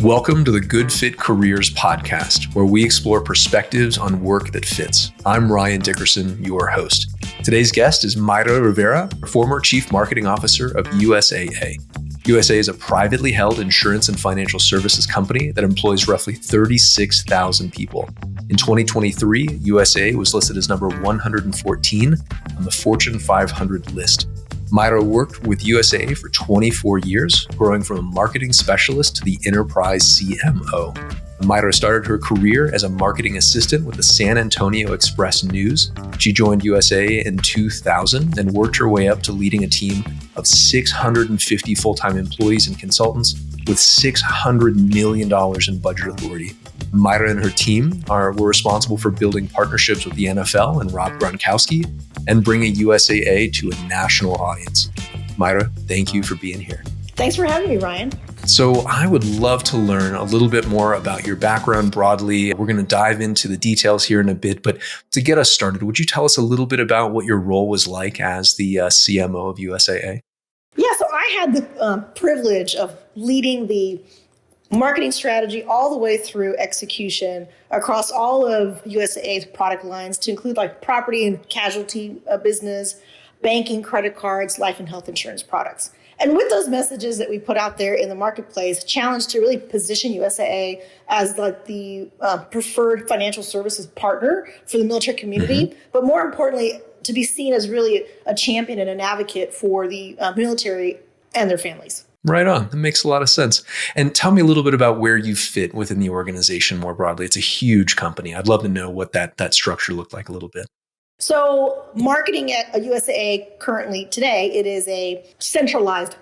Welcome to the Good Fit Careers podcast, where we explore perspectives on work that fits. I'm Ryan Dickerson, your host. Today's guest is Mayra Rivera, former Chief Marketing Officer of USAA. USAA is a privately held insurance and financial services company that employs roughly 36,000 people. In 2023, USAA was listed as number 114 on the Fortune 500 list. Mayra worked with USAA for 24 years, growing from a marketing specialist to the Enterprise CMO. Mayra started her career as a marketing assistant with the San Antonio Express News. She joined USAA in 2000 and worked her way up to leading a team of 650 full-time employees and consultants with $600 million in budget authority. Mayra and her team were responsible for building partnerships with the NFL and Rob Gronkowski and bringing USAA to a national audience. Mayra, thank you for being here. Thanks for having me, Ryan. So I would love to learn a little bit more about your background broadly. We're going to dive into the details here in a bit, but to get us started, would you tell us a little bit about what your role was like as the CMO of USAA? Yeah, so I had the privilege of leading the marketing strategy all the way through execution across all of USAA's product lines to include like property and casualty business, banking, credit cards, life and health insurance products. And with those messages that we put out there in the marketplace, challenged to really position USAA as like the preferred financial services partner for the military community, but more importantly, to be seen as really a champion and an advocate for the military and their families. Right on. That makes a lot of sense. And tell me a little bit about where you fit within the organization more broadly. It's a huge company. I'd love to know what that structure looked like a little bit. So marketing at a USAA currently today, it is a centralized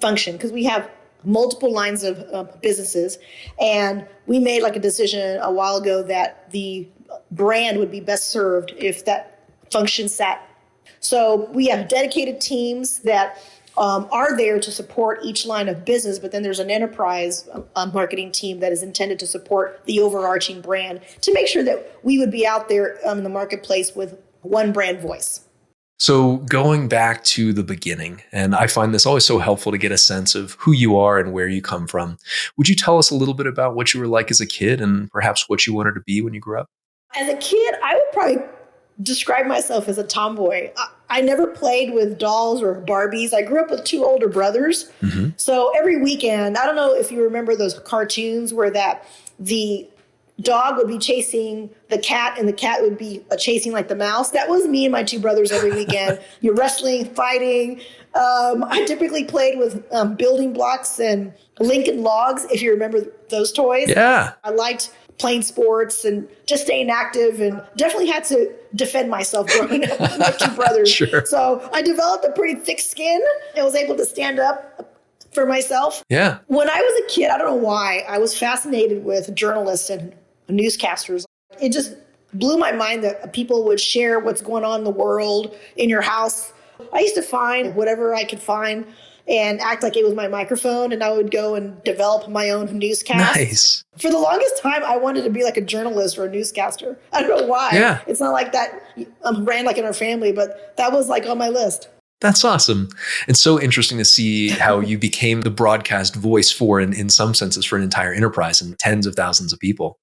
function because we have multiple lines of businesses. And we made like a decision a while ago that the brand would be best served if that function sat. So we have dedicated teams that are there to support each line of business, but then there's an enterprise marketing team that is intended to support the overarching brand to make sure that we would be out there in the marketplace with one brand voice. So going back to the beginning, and I find this always so helpful to get a sense of who you are and where you come from. Would you tell us a little bit about what you were like as a kid and perhaps what you wanted to be when you grew up? As a kid, I would probably describe myself as a tomboy. I never played with dolls or Barbies. I grew up with two older brothers. So every weekend, I don't know if you remember those cartoons where the dog would be chasing the cat and the cat would be chasing like the mouse. That was me and my two brothers every weekend. You're wrestling, fighting. I typically played with building blocks and Lincoln Logs, if you remember those toys. Yeah. I liked playing sports and just staying active and definitely had to defend myself growing up with my two brothers. Sure. So I developed a pretty thick skin and was able to stand up for myself. Yeah. When I was a kid, I don't know why, I was fascinated with journalists and newscasters. It just blew my mind that people would share what's going on in the world in your house. I used to find whatever I could find and act like it was my microphone, and I would go and develop my own newscast. Nice. For the longest time, I wanted to be like a journalist or a newscaster. I don't know why. Yeah. It's not like that ran like in our family, but that was like on my list. That's awesome. It's so interesting to see how you became the broadcast voice for, in some senses, for an entire enterprise and tens of thousands of people.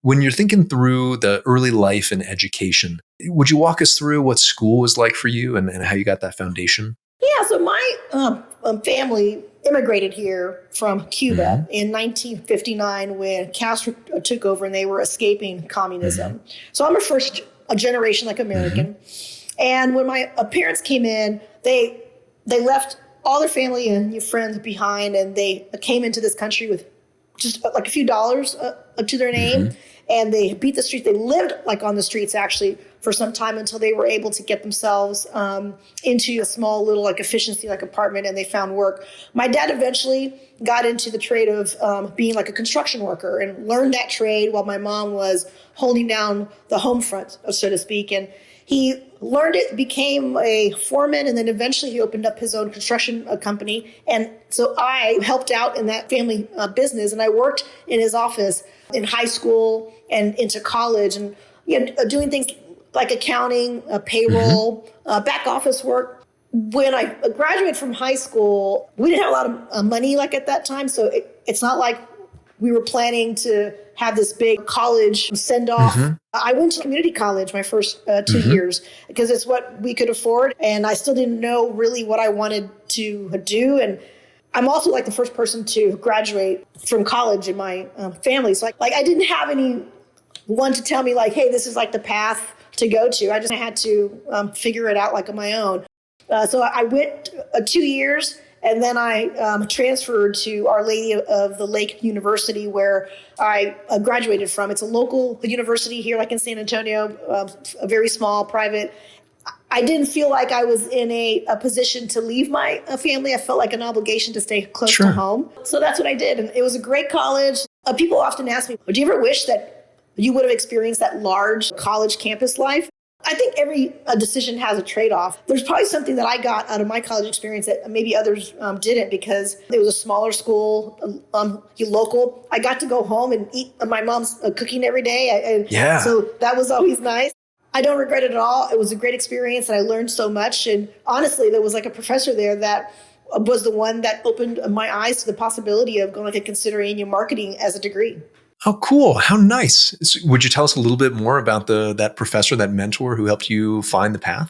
When you're thinking through the early life and education, would you walk us through what school was like for you and how you got that foundation? Yeah, so my family immigrated here from Cuba in 1959 when Castro took over and they were escaping communism. So I'm a generation like American. And when my parents came in, they left all their family and friends behind, and they came into this country with just like a few dollars to their name. And they beat the streets. They lived like on the streets actually for some time until they were able to get themselves into a small little like efficiency like apartment, and they found work. My dad eventually got into the trade of being like a construction worker and learned that trade while my mom was holding down the home front, so to speak. And he learned it, became a foreman, and then eventually he opened up his own construction company. And so I helped out in that family business, and I worked in his office in high school and into college, and doing things like accounting, payroll, back office work. when I graduated from high school, we didn't have a lot of money like at that time. So it's not like we were planning to have this big college send off. I went to community college my first 2 years because it's what we could afford. And I still didn't know really what I wanted to do. And I'm also like the first person to graduate from college in my family. So like I didn't have anyone to tell me like, hey, this is like the path to go to. I just had to figure it out like on my own. So I went 2 years, and then I transferred to Our Lady of the Lake University, where I graduated from. It's a local university here, like in San Antonio, a very small, private. I didn't feel like I was in a position to leave my family. I felt like an obligation to stay close to home. So that's what I did. And it was a great college. People often ask me, do you ever wish that you would have experienced that large college campus life? I think every decision has a trade-off. There's probably something that I got out of my college experience that maybe others didn't, because it was a smaller school, local. I got to go home and eat my mom's cooking every day. So that was always nice. I don't regret it at all. It was a great experience, and I learned so much. And honestly, there was like a professor there that was the one that opened my eyes to the possibility of going and considering marketing as a degree. Oh, cool. How nice. Would you tell us a little bit more about that professor, that mentor who helped you find the path?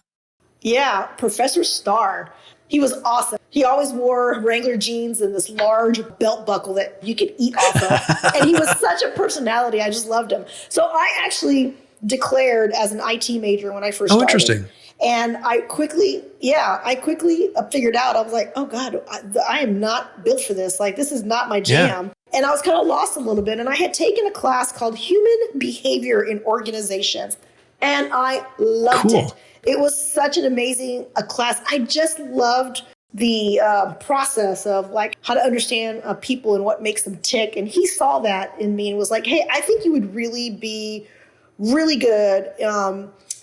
Yeah, Professor Starr. He was awesome. He always wore Wrangler jeans and this large belt buckle that you could eat off of. And he was such a personality. I just loved him. So I actually declared as an IT major when I first started. Oh, interesting. And I quickly figured out, I was like, oh God, I am not built for this. Like, this is not my jam. And I was kind of lost a little bit. And I had taken a class called Human Behavior in Organizations. And I loved it. It was such an amazing class. I just loved the process of like how to understand people and what makes them tick. And he saw that in me and was like, hey, I think you would really be really good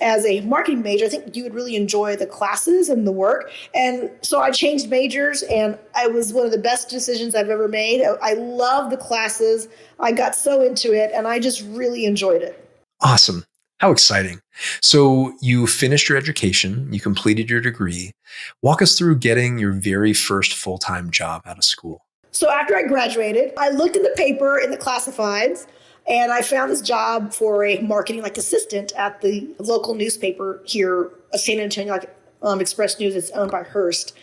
as a marketing major. I think you would really enjoy the classes and the work. And so I changed majors, and it was one of the best decisions I've ever made. I love the classes. I got so into it, and I just really enjoyed it. Awesome. How exciting. So you finished your education, you completed your degree. Walk us through getting your very first full-time job out of school. So after I graduated, I looked in the paper in the classifieds, and I found this job for a marketing assistant at the local newspaper here, San Antonio, Express News. It's owned by Hearst.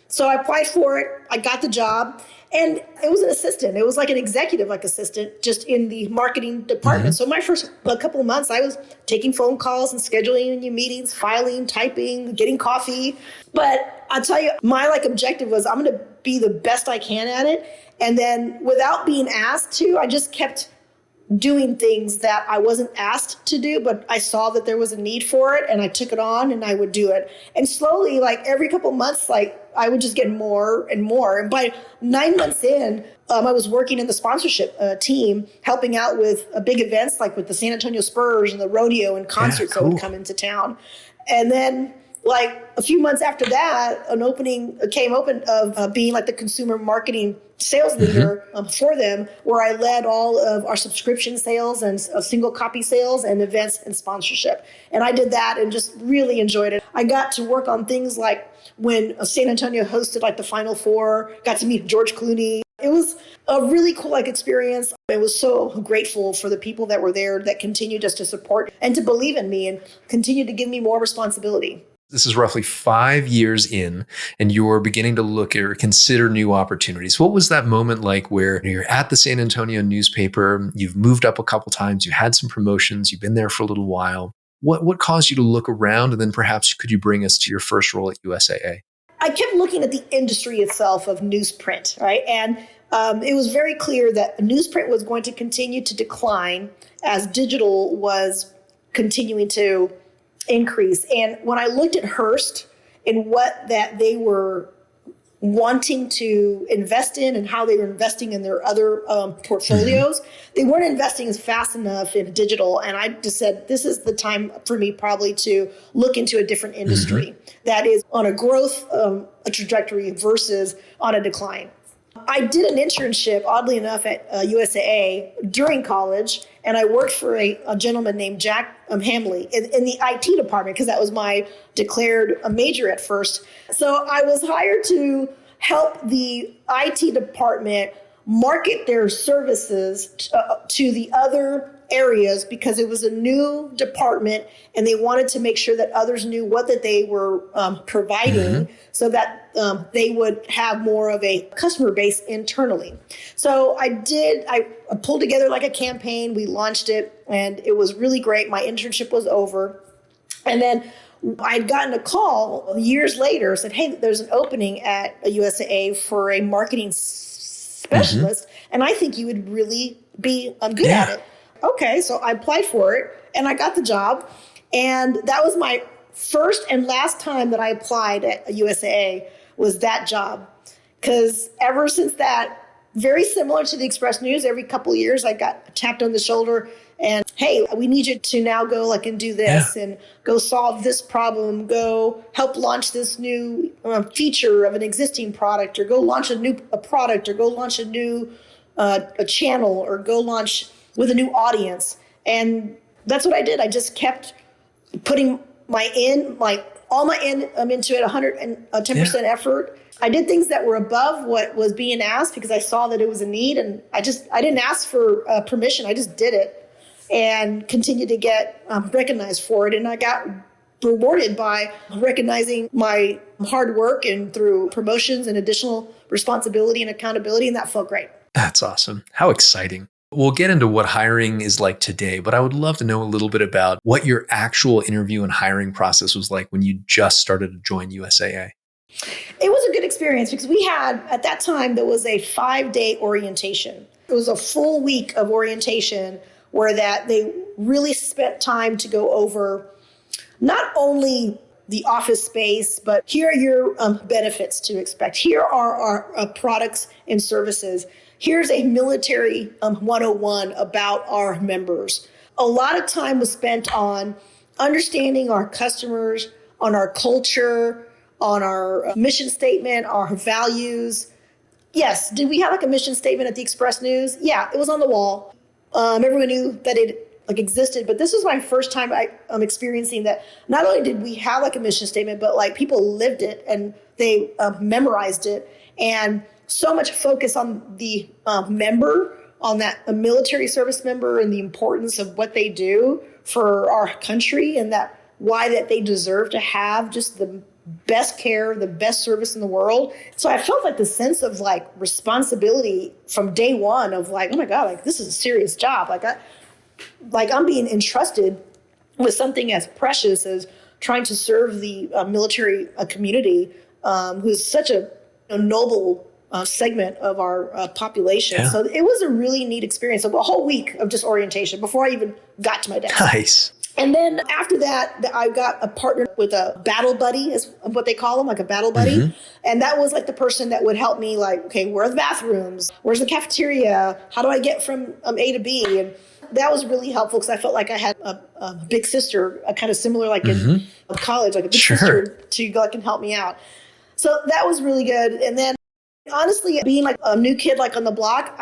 So I applied for it. I got the job, and it was an assistant. It was like an executive assistant, just in the marketing department. So my first couple of months, I was taking phone calls and scheduling new meetings, filing, typing, getting coffee. But I'll tell you, my objective was I'm going to be the best I can at it. And then without being asked to, I just kept doing things that I wasn't asked to do, but I saw that there was a need for it, and I took it on and I would do it. And slowly, every couple of months, I would just get more and more. And by 9 months in, I was working in the sponsorship team, helping out with big events like with the San Antonio Spurs and the rodeo and concerts that would come into town. And then a few months after that, an opening came open of being the consumer marketing sales leader for them, where I led all of our subscription sales and single copy sales and events and sponsorship. And I did that and just really enjoyed it. I got to work on things like when San Antonio hosted the Final Four, got to meet George Clooney. It was a really cool experience. I was so grateful for the people that were there that continued just to support and to believe in me and continue to give me more responsibility. This is roughly 5 years in, and you're beginning to look or consider new opportunities. What was that moment like where you're at the San Antonio newspaper, you've moved up a couple times, you had some promotions, you've been there for a little while. What caused you to look around? And then perhaps could you bring us to your first role at USAA? I kept looking at the industry itself of newsprint, right? And it was very clear that newsprint was going to continue to decline as digital was continuing to increase. And when I looked at Hearst and what that they were wanting to invest in and how they were investing in their other portfolios, they weren't investing as fast enough in digital. And I just said, this is the time for me probably to look into a different industry that is on a growth a trajectory versus on a decline. I did an internship, oddly enough, at USAA during college, and I worked for a gentleman named Jack Hamley in the IT department, because that was my declared major at first. So I was hired to help the IT department market their services to the other areas, because it was a new department and they wanted to make sure that others knew what that they were providing, so that they would have more of a customer base internally. So I pulled together like a campaign, we launched it, and it was really great. My internship was over. And then I'd gotten a call years later, said, hey, there's an opening at a USAA for a marketing specialist, and I think you would really be good at it. Okay, so I applied for it, and I got the job. And that was my first and last time that I applied at a USAA, was that job. Because ever since that, very similar to the Express News, every couple of years I got tapped on the shoulder and, hey, we need you to now go and do this and go solve this problem, go help launch this new feature of an existing product, or go launch a product, or go launch a new a channel, or go launch with a new audience. And that's what I did. I just kept putting all my into it, 110% effort. I did things that were above what was being asked, because I saw that it was a need, and I didn't ask for permission. I just did it and continued to get recognized for it. And I got rewarded by recognizing my hard work and through promotions and additional responsibility and accountability. And that felt great. That's awesome. How exciting. We'll get into what hiring is like today, but I would love to know a little bit about what your actual interview and hiring process was like when you just started to join USAA. It was a good experience, because we had, at that time, there was a 5-day orientation. It was a full week of orientation where that they really spent time to go over not only the office space, but here are your benefits to expect. Here are our products and services. Here's a military 101 about our members. A lot of time was spent on understanding our customers, on our culture, on our mission statement, our values. Yes, did we have a mission statement at the Express News? Yeah, it was on the wall. Everyone knew that it existed, but this was my first time I'm experiencing that. Not only did we have a mission statement, but people lived it and they memorized it. And so much focus on the member, on that a military service member, and the importance of what they do for our country, and that why that they deserve to have just the best care, the best service in the world. So I felt the sense of responsibility from day one of oh my God, this is a serious job. I'm being entrusted with something as precious as trying to serve the military community, who's such a noble segment of our population. Yeah. So it was a really neat experience. So a whole week of just orientation before I even got to my desk. Nice. And then after that, I got a partner with a battle buddy, is what they call them, a battle buddy. And that was the person that would help me, okay, where are the bathrooms? Where's the cafeteria? How do I get from A to B? And that was really helpful, because I felt like I had a big sister, kind of similar in college, a big sister to go and help me out. So that was really good. And then honestly, being a new kid on the block,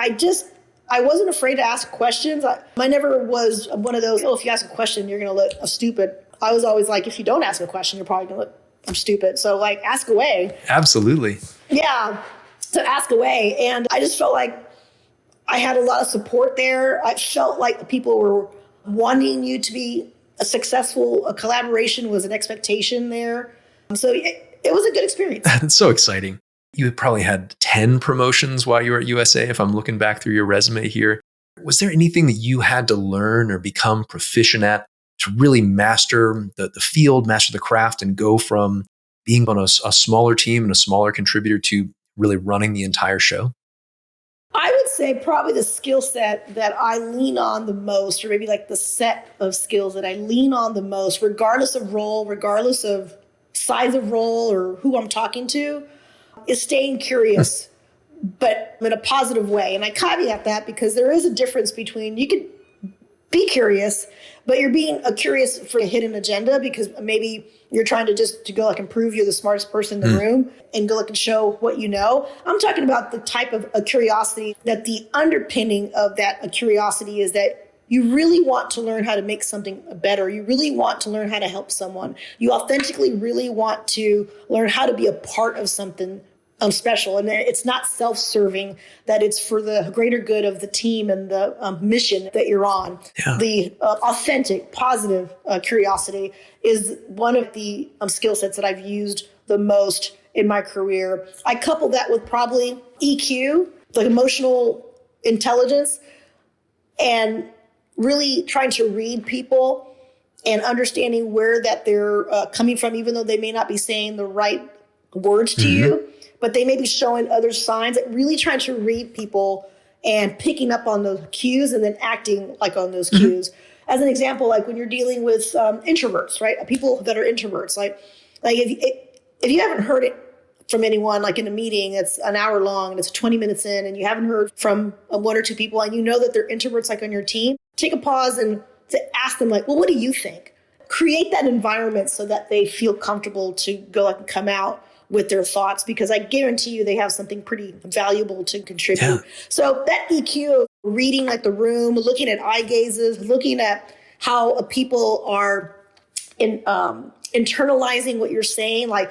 I wasn't afraid to ask questions. I never was one of those, if you ask a question, you're going to look stupid. I was always if you don't ask a question, you're probably going to look stupid. So ask away. Absolutely. Yeah. So ask away. And I just felt I had a lot of support there. I felt the people were wanting you to be successful. A collaboration was an expectation there. So it was a good experience. That's so exciting. You had probably had 10 promotions while you were at USA, if I'm looking back through your resume here. Was there anything that you had to learn or become proficient at to really master the field, master the craft, and go from being on a smaller team and a smaller contributor to really running the entire show? I would say probably the skill set that I lean on the most, or maybe the set of skills that I lean on the most, regardless of role, regardless of size of role or who I'm talking to, is staying curious, but in a positive way. And I caveat that because there is a difference between, you can be curious, but you're being curious for a hidden agenda because maybe you're trying to go and prove you're the smartest person in the room and go and show what you know. I'm talking about the type of a curiosity that the underpinning of that curiosity is that you really want to learn how to make something better. You really want to learn how to help someone. You authentically really want to learn how to be a part of something special. And it's not self-serving, that it's for the greater good of the team and the mission that you're on. Yeah. The authentic, positive curiosity is one of the skill sets that I've used the most in my career. I couple that with probably EQ, like emotional intelligence, and really trying to read people and understanding where that they're coming from, even though they may not be saying the right words to you, but they may be showing other signs, like really trying to read people and picking up on those cues and then acting like on those cues. As an example, like when you're dealing with introverts, right? People that are introverts, like if you haven't heard it from anyone, like in a meeting that's an hour long and it's 20 minutes in and you haven't heard from one or two people and you know that they're introverts like on your team, take a pause and to ask them like, well, what do you think? Create that environment so that they feel comfortable to go and come out with their thoughts, because I guarantee you they have something pretty valuable to contribute. Yeah. So that EQ, reading like the room, looking at eye gazes, looking at how people are internalizing what you're saying, like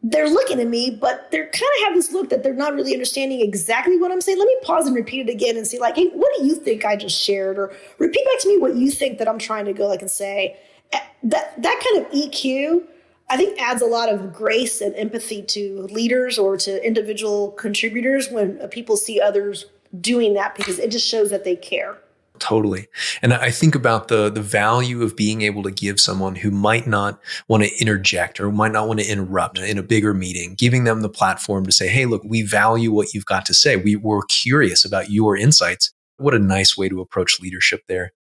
they're looking at me, but they're kind of have this look that they're not really understanding exactly what I'm saying. Let me pause and repeat it again and see like, hey, what do you think I just shared? Or repeat back to me what you think that I'm trying to go and say. That kind of EQ, I think, adds a lot of grace and empathy to leaders or to individual contributors when people see others doing that, because it just shows that they care. Totally. And I think about the value of being able to give someone who might not want to interject or might not want to interrupt in a bigger meeting, giving them the platform to say, hey, look, we value what you've got to say. We're curious about your insights. What a nice way to approach leadership there.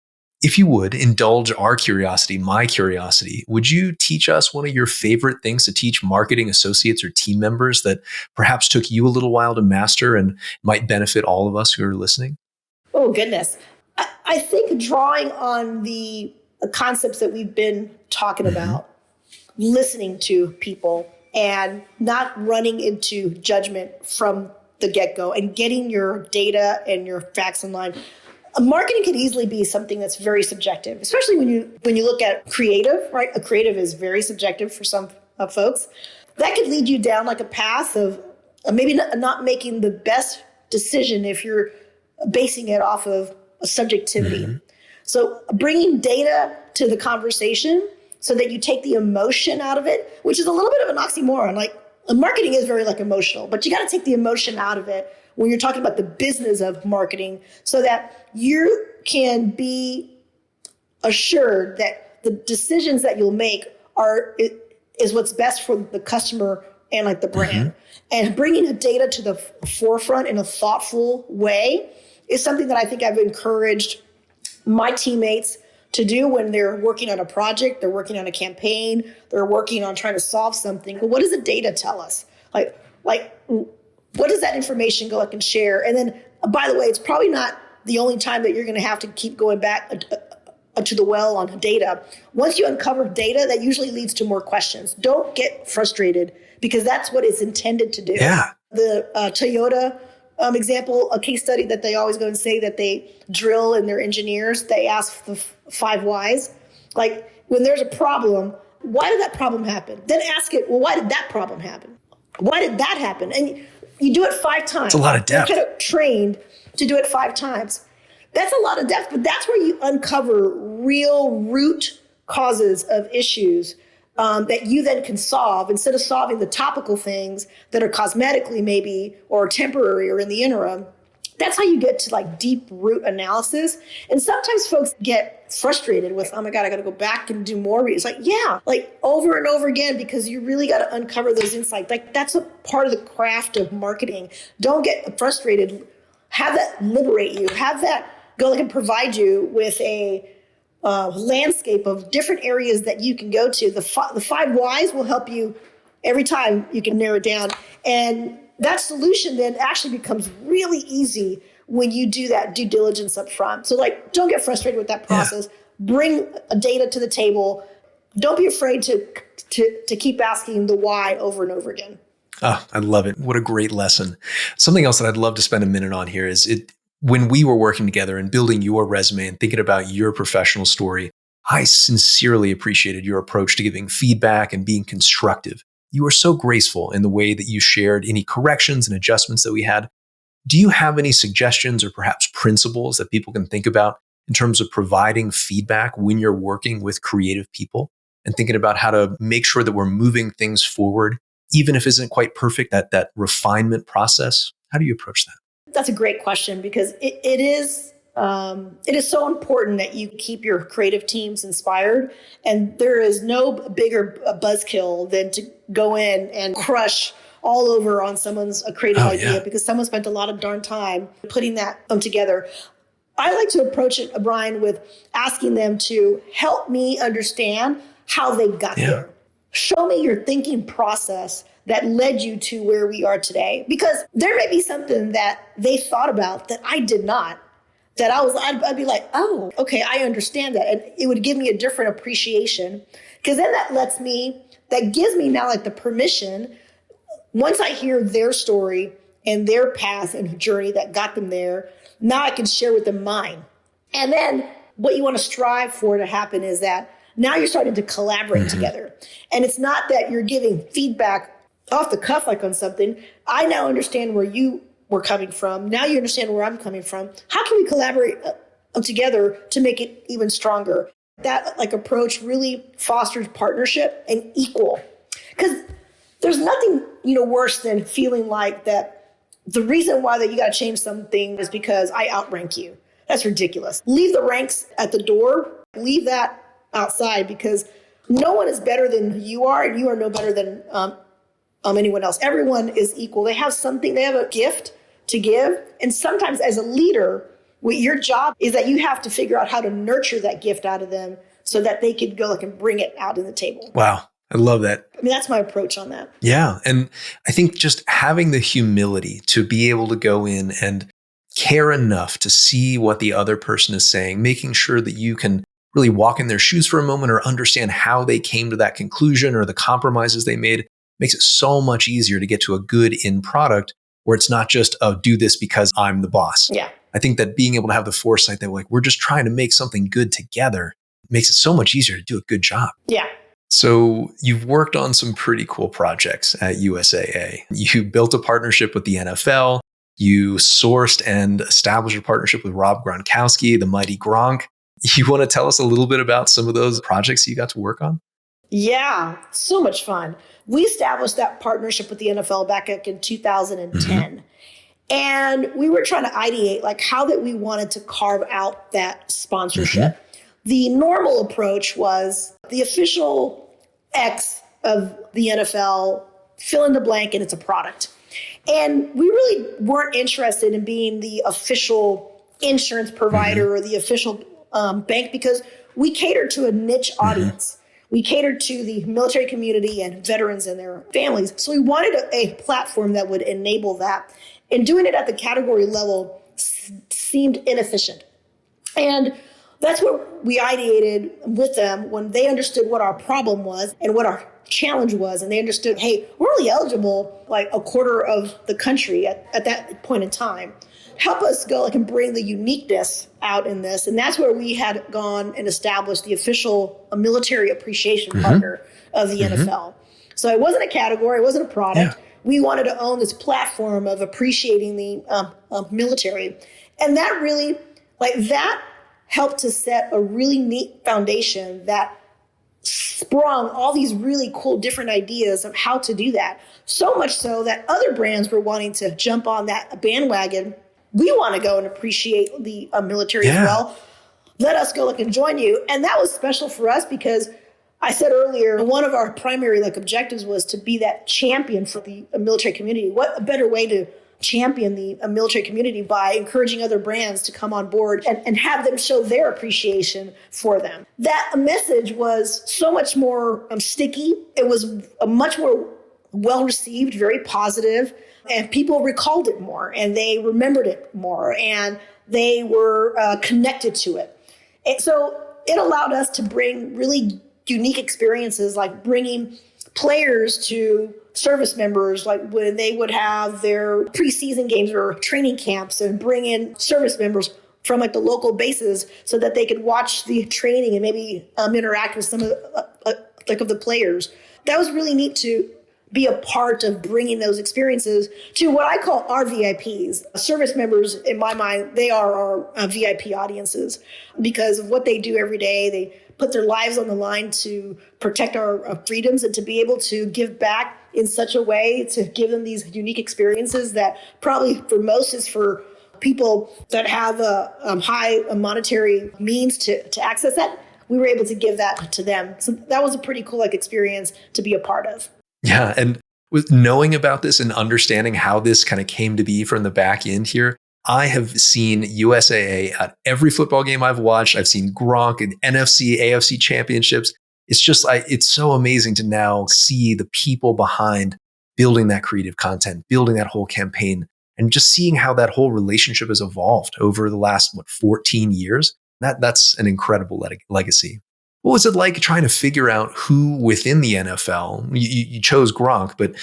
If you would indulge our curiosity, my curiosity, would you teach us one of your favorite things to teach marketing associates or team members that perhaps took you a little while to master and might benefit all of us who are listening? Oh, goodness. I think drawing on the concepts that we've been talking about, listening to people and not running into judgment from the get-go and getting your data and your facts in line. Marketing could easily be something that's very subjective, especially when you look at creative, right? A creative is very subjective for some folks. That could lead you down like a path of maybe not making the best decision if you're basing it off of a subjectivity. So bringing data to the conversation so that you take the emotion out of it, which is a little bit of an oxymoron. Like marketing is very like emotional, but you got to take the emotion out of it when you're talking about the business of marketing, so that you can be assured that the decisions that you'll make is what's best for the customer and like the brand. And bringing the data to the forefront in a thoughtful way is something that I think I've encouraged my teammates to do when they're working on a project, they're working on a campaign, they're working on trying to solve something. But what does the data tell us? Like what does that information go and share? And then, by the way, it's probably not the only time that you're going to have to keep going back to the well on data. Once you uncover data, that usually leads to more questions. Don't get frustrated, because that's what it's intended to do. Yeah. The Toyota example, a case study that they always go and say that they drill in their engineers, they ask the 5 whys. Like when there's a problem, why did that problem happen? Then ask it, well, why did that problem happen? Why did that happen? And you do it 5 times. It's a lot of depth. You're kind of trained to do it 5 times. That's a lot of depth, but that's where you uncover real root causes of issues that you then can solve, instead of solving the topical things that are cosmetically maybe or temporary or in the interim. That's how you get to like deep root analysis. And sometimes folks get frustrated with, oh my God, I got to go back and do more. It's like, yeah, like over and over again, because you really got to uncover those insights. Like that's a part of the craft of marketing. Don't get frustrated. Have that liberate you. Have that go and provide you with a landscape of different areas that you can go to. The 5 whys will help you every time you can narrow it down. And that solution then actually becomes really easy when you do that due diligence up front. So like, don't get frustrated with that process. bring data to the table. Don't be afraid to keep asking the why over and over again. Oh, I love it. What a great lesson. Something else that I'd love to spend a minute on here is when we were working together and building your resume and thinking about your professional story, I sincerely appreciated your approach to giving feedback and being constructive. You were so graceful in the way that you shared any corrections and adjustments that we had. Do you have any suggestions or perhaps principles that people can think about in terms of providing feedback when you're working with creative people and thinking about how to make sure that we're moving things forward, even if it isn't quite perfect, that refinement process? How do you approach that? That's a great question because it is so important that you keep your creative teams inspired. And there is no bigger buzzkill than to go in and crush all over on someone's creative idea because someone spent a lot of darn time putting that together. I like to approach it, Brian, with asking them to help me understand how they got there. Show me your thinking process that led you to where we are today. Because there may be something that they thought about that I did not, that I'd be like, oh, okay, I understand that. And it would give me a different appreciation. Because then that gives me now like the permission, once I hear their story and their path and journey that got them there, now I can share with them mine. And then what you want to strive for to happen is that now you're starting to collaborate together. And it's not that you're giving feedback off the cuff, like on something. I now understand where you were coming from. Now you understand where I'm coming from. How can we collaborate together to make it even stronger? That like approach really fosters partnership and equal. Because there's nothing, worse than feeling like that the reason why that you got to change something is because I outrank you. That's ridiculous. Leave the ranks at the door. Leave that outside because no one is better than you are, and you are no better than anyone else. Everyone is equal. They have something, they have a gift to give. And sometimes as a leader, what your job is that you have to figure out how to nurture that gift out of them so that they could go and bring it out in the table. Wow. I love that. I mean, that's my approach on that. Yeah. And I think just having the humility to be able to go in and care enough to see what the other person is saying, making sure that you can really walk in their shoes for a moment or understand how they came to that conclusion or the compromises they made, makes it so much easier to get to a good end product where it's not just, oh, do this because I'm the boss. Yeah. I think that being able to have the foresight that we're just trying to make something good together makes it so much easier to do a good job. Yeah. So you've worked on some pretty cool projects at USAA. You built a partnership with the NFL. You sourced and established a partnership with Rob Gronkowski, the mighty Gronk. You want to tell us a little bit about some of those projects you got to work on? Yeah, so much fun. We established that partnership with the NFL back in 2010. And we were trying to ideate like how that we wanted to carve out that sponsorship. The normal approach was the official X of the NFL, fill in the blank, and it's a product. And we really weren't interested in being the official insurance provider or the official bank because we catered to a niche audience. We catered to the military community and veterans and their families. So we wanted a platform that would enable that. And doing it at the category level seemed inefficient. And that's what we ideated with them when they understood what our problem was and what our challenge was. And they understood, hey, we're only eligible like a quarter of the country at that point in time. Help us go and bring the uniqueness out in this. And that's where we had gone and established the official military appreciation partner of the NFL. So it wasn't a category, it wasn't a product. We wanted to own this platform of appreciating the military. And that really, that helped to set a really neat foundation that sprung all these really cool different ideas of how to do that. So much so that other brands were wanting to jump on that bandwagon. We want to go and appreciate the military as well. Let us go and join you. And that was special for us because I said earlier, one of our primary objectives was to be that champion for the military community. What a better way to champion the military community by encouraging other brands to come on board and have them show their appreciation for them. That message was so much more sticky. It was a much more well-received, very positive, and people recalled it more and they remembered it more and they were connected to it. And so it allowed us to bring really unique experiences, like bringing players to service members, like when they would have their preseason games or training camps, and bring in service members from like the local bases so that they could watch the training and maybe interact with some of of the players. That was really neat to be a part of bringing those experiences to what I call our VIPs. Service members, in my mind, they are our VIP audiences because of what they do every day. They put their lives on the line to protect our freedoms and to be able to give back in such a way to give them these unique experiences that probably for most is for people that have a high monetary means to access that. We were able to give that to them. So that was a pretty cool experience to be a part of. Yeah. And with knowing about this and understanding how this kind of came to be from the back end here, I have seen USAA at every football game I've watched. I've seen Gronk in NFC, AFC championships. It's just, it's so amazing to now see the people behind building that creative content, building that whole campaign, and just seeing how that whole relationship has evolved over the last, 14 years. That's an incredible legacy. What was it like trying to figure out who within the NFL, you chose Gronk, but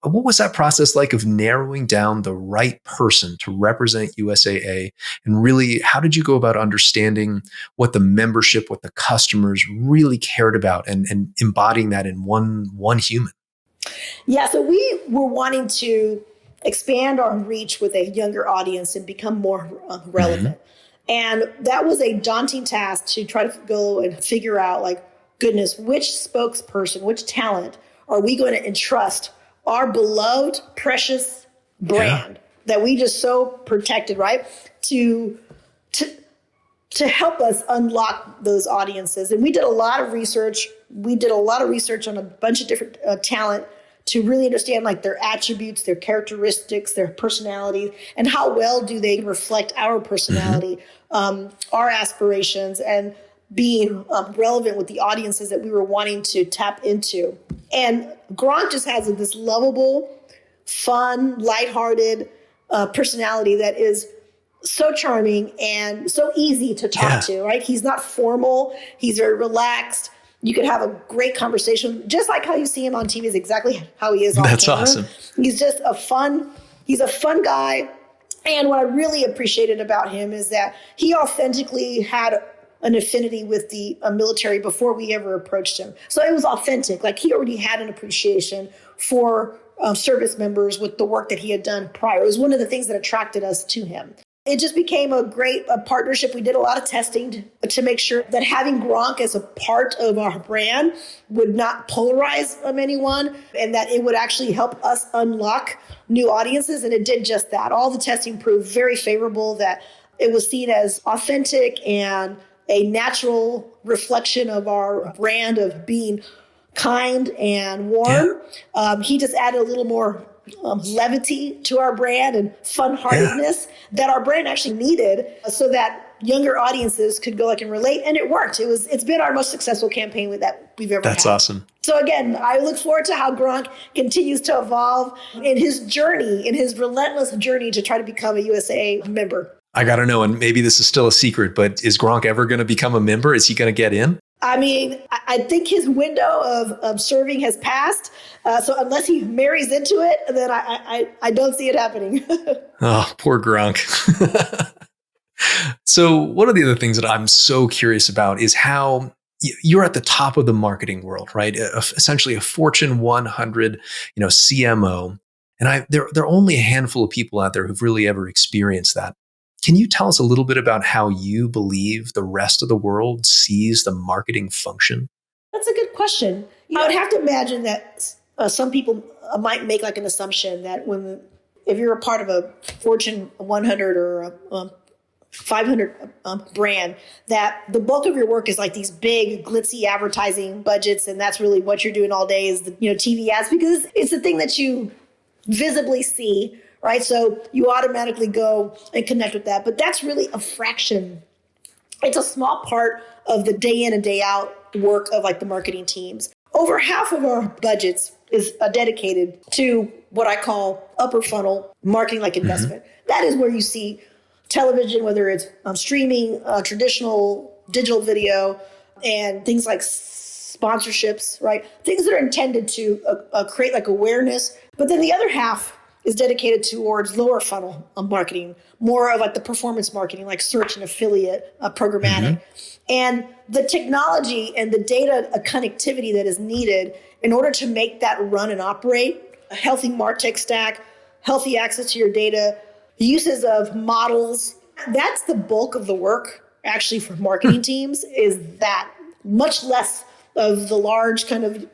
what was that process like of narrowing down the right person to represent USAA? And really, how did you go about understanding what the membership, what the customers really cared about and embodying that in one human? Yeah, so we were wanting to expand our reach with a younger audience and become more relevant. Mm-hmm. And that was a daunting task to try to go and figure out, goodness, which spokesperson, which talent are we going to entrust our beloved, precious brand that we just so protected, right? To help us unlock those audiences. And we did a lot of research. We did a lot of research on a bunch of different talent to really understand their attributes, their characteristics, their personality, and how well do they reflect our personality, our aspirations, and being relevant with the audiences that we were wanting to tap into. And Gronk just has this lovable, fun, lighthearted personality that is so charming and so easy to talk to, right? He's not formal. He's very relaxed. You could have a great conversation, just like how you see him on TV is exactly how he is on camera. That's awesome. He's just he's a fun guy. And what I really appreciated about him is that he authentically had an affinity with the military before we ever approached him. So it was authentic. He already had an appreciation for service members with the work that he had done prior. It was one of the things that attracted us to him. It just became a great partnership. We did a lot of testing to make sure that having Gronk as a part of our brand would not polarize anyone and that it would actually help us unlock new audiences. And it did just that. All the testing proved very favorable, that it was seen as authentic and a natural reflection of our brand of being kind and warm. Yeah. He just added a little more levity to our brand and fun-heartedness that our brand actually needed so that younger audiences could go and relate. And it worked. It's been our most successful campaign that we've ever had. That's awesome. So again, I look forward to how Gronk continues to evolve in his journey, in his relentless journey to try to become a USAA member. I got to know, and maybe this is still a secret, but is Gronk ever going to become a member? Is he going to get in? I mean, I think his window of serving has passed. So unless he marries into it, then I don't see it happening. Oh, poor Gronk. So one of the other things that I'm so curious about is how you're at the top of the marketing world, right? Essentially a Fortune 100, CMO. And there are only a handful of people out there who've really ever experienced that. Can you tell us a little bit about how you believe the rest of the world sees the marketing function? That's a good question. I would have to imagine that some people might make an assumption that if you're a part of a Fortune 100 or a 500 brand, that the bulk of your work is these big glitzy advertising budgets, and that's really what you're doing all day is the TV ads, because it's the thing that you visibly see. Right. So you automatically go and connect with that. But that's really a fraction. It's a small part of the day in and day out work of the marketing teams. Over half of our budgets is dedicated to what I call upper funnel marketing investment. Mm-hmm. That is where you see television, whether it's streaming, traditional digital video, and things like sponsorships, right? Things that are intended to create like awareness. But then the other half is dedicated towards lower funnel marketing, more of like the performance marketing, like search and affiliate, programmatic. And the technology and the data connectivity that is needed in order to make that run and operate, a healthy MarTech stack, healthy access to your data, uses of models, that's the bulk of the work actually for marketing teams, is that much less of the large kind of